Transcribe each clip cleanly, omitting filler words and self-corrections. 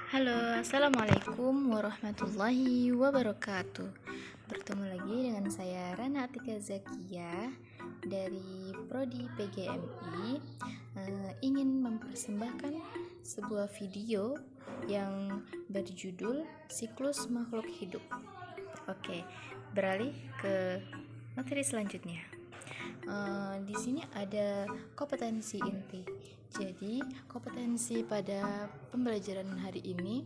Halo, assalamualaikum warahmatullahi wabarakatuh. Bertemu lagi dengan saya Rana Atika Zakia dari Prodi PGMI. Ingin mempersembahkan sebuah video yang berjudul Siklus Makhluk Hidup. Oke, beralih ke materi selanjutnya. Di sini ada kompetensi inti. Jadi, kompetensi pada pembelajaran hari ini,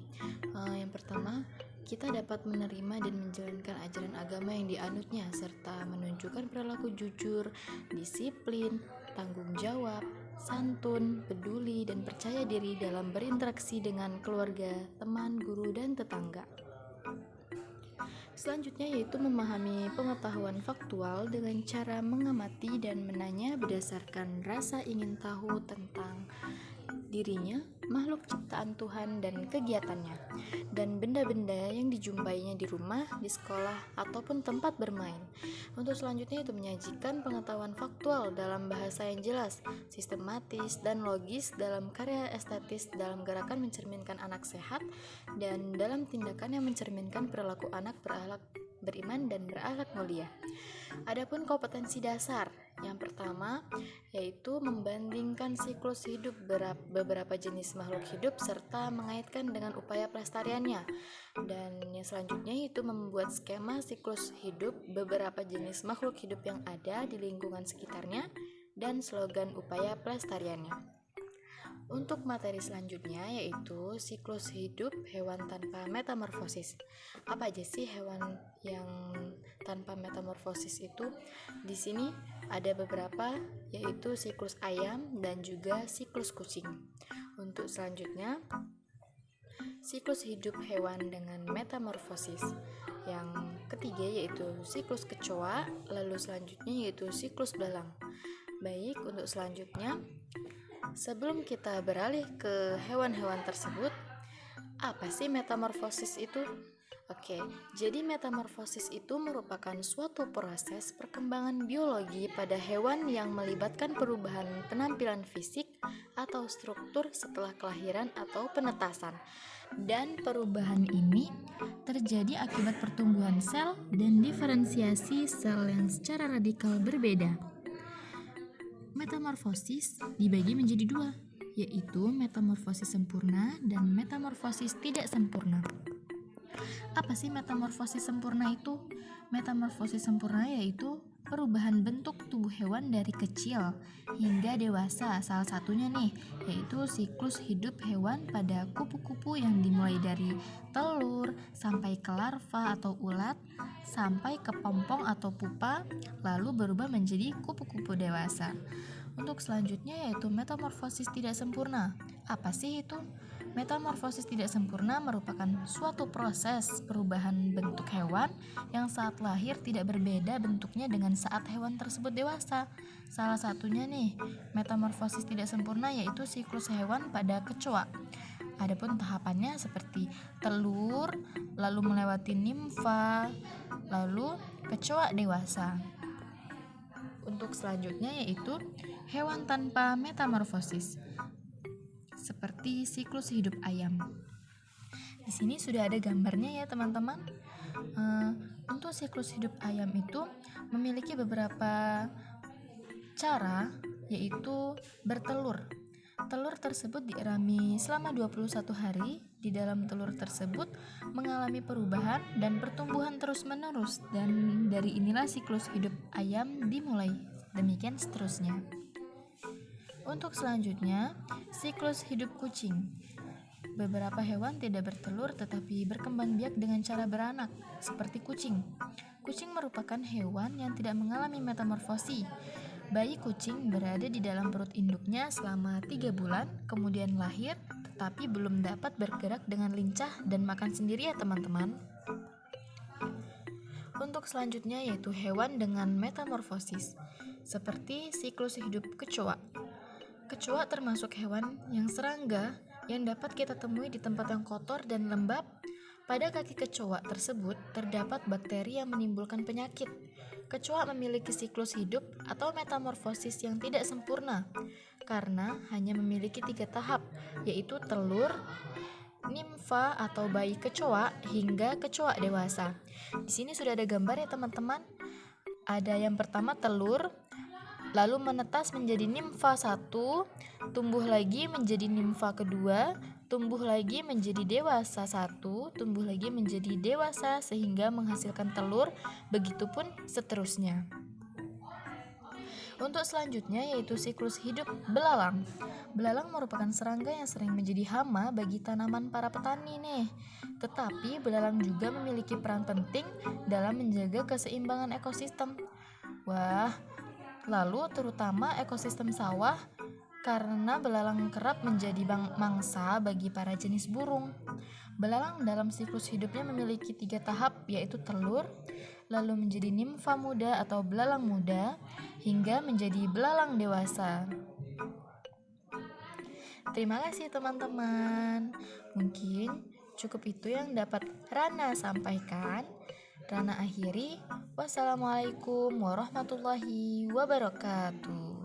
yang pertama, kita dapat menerima dan menjalankan ajaran agama yang dianutnya, serta menunjukkan perilaku jujur, disiplin, tanggung jawab, santun, peduli, dan percaya diri dalam berinteraksi dengan keluarga, teman, guru, dan tetangga. Selanjutnya yaitu memahami pengetahuan faktual dengan cara mengamati dan menanya berdasarkan rasa ingin tahu tentang dirinya, makhluk ciptaan Tuhan dan kegiatannya, dan benda-benda yang dijumpainya di rumah, di sekolah, ataupun tempat bermain. Untuk selanjutnya itu menyajikan pengetahuan faktual dalam bahasa yang jelas, sistematis, dan logis dalam karya estetis dalam gerakan mencerminkan anak sehat dan dalam tindakan yang mencerminkan perilaku anak berakhlak beriman dan berakhlak mulia. Adapun kompetensi dasar, yang pertama yaitu membandingkan siklus hidup beberapa jenis makhluk hidup serta mengaitkan dengan upaya pelestariannya. Dan yang selanjutnya yaitu membuat skema siklus hidup beberapa jenis makhluk hidup yang ada di lingkungan sekitarnya dan slogan upaya pelestariannya. Untuk materi selanjutnya yaitu siklus hidup hewan tanpa metamorfosis. Apa aja sih hewan yang tanpa metamorfosis itu? Di sini ada beberapa yaitu siklus ayam dan juga siklus kucing. Untuk selanjutnya siklus hidup hewan dengan metamorfosis. Yang ketiga yaitu siklus kecoa, lalu selanjutnya yaitu siklus belalang. Baik, untuk selanjutnya sebelum kita beralih ke hewan-hewan tersebut, apa sih metamorfosis itu? Oke, jadi metamorfosis itu merupakan suatu proses perkembangan biologi pada hewan yang melibatkan perubahan penampilan fisik atau struktur setelah kelahiran atau penetasan. Dan perubahan ini terjadi akibat pertumbuhan sel dan diferensiasi sel yang secara radikal berbeda. Metamorfosis dibagi menjadi dua, yaitu metamorfosis sempurna dan metamorfosis tidak sempurna. Apa sih metamorfosis sempurna itu? Metamorfosis sempurna yaitu perubahan bentuk tubuh hewan dari kecil hingga dewasa. Salah satunya nih, yaitu siklus hidup hewan pada kupu-kupu yang dimulai dari telur sampai ke larva atau ulat, sampai ke pompong atau pupa, lalu berubah menjadi kupu-kupu dewasa. Untuk selanjutnya yaitu metamorfosis tidak sempurna. Apa sih itu? Metamorfosis tidak sempurna merupakan suatu proses perubahan bentuk hewan yang saat lahir tidak berbeda bentuknya dengan saat hewan tersebut dewasa. Salah satunya nih, metamorfosis tidak sempurna yaitu siklus hewan pada kecoa. Adapun tahapannya seperti telur, lalu melewati nimfa, lalu kecoa dewasa. Untuk selanjutnya yaitu hewan tanpa metamorfosis, seperti siklus hidup ayam. Di sini sudah ada gambarnya ya teman-teman. Untuk siklus hidup ayam itu memiliki beberapa cara, yaitu bertelur. Telur tersebut dierami selama 21 hari. Di dalam telur tersebut mengalami perubahan dan pertumbuhan terus-menerus, dan dari inilah siklus hidup ayam dimulai. Demikian seterusnya. Untuk selanjutnya, siklus hidup kucing. Beberapa hewan tidak bertelur tetapi berkembang biak dengan cara beranak, seperti kucing. Kucing merupakan hewan yang tidak mengalami metamorfosi. Bayi kucing berada di dalam perut induknya selama 3 bulan, kemudian lahir, tetapi belum dapat bergerak dengan lincah dan makan sendiri ya teman-teman. Untuk selanjutnya yaitu hewan dengan metamorfosis, seperti siklus hidup kecoa. Kecoa termasuk hewan yang serangga yang dapat kita temui di tempat yang kotor dan lembab. Pada kaki kecoa tersebut terdapat bakteri yang menimbulkan penyakit. Kecoa memiliki siklus hidup atau metamorfosis yang tidak sempurna karena hanya memiliki 3 tahap, yaitu telur, nimfa, nimfa atau bayi kecoa hingga kecoa dewasa. Di sini sudah ada gambar ya teman-teman. Ada yang pertama telur, lalu menetas menjadi nimfa 1, tumbuh lagi menjadi nimfa kedua, tumbuh lagi menjadi dewasa 1, tumbuh lagi menjadi dewasa sehingga menghasilkan telur, begitupun seterusnya. Untuk selanjutnya yaitu siklus hidup belalang. Belalang merupakan serangga yang sering menjadi hama bagi tanaman para petani nih. Tetapi belalang juga memiliki peran penting dalam menjaga keseimbangan ekosistem. Wah, lalu terutama ekosistem sawah karena belalang kerap menjadi mangsa bagi para jenis burung. Belalang dalam siklus hidupnya memiliki 3 tahap, yaitu telur, lalu menjadi nimfa muda atau belalang muda, hingga menjadi belalang dewasa. Terima kasih teman-teman. Mungkin cukup itu yang dapat Rana sampaikan. Rana akhiri. Wassalamualaikum warahmatullahi wabarakatuh.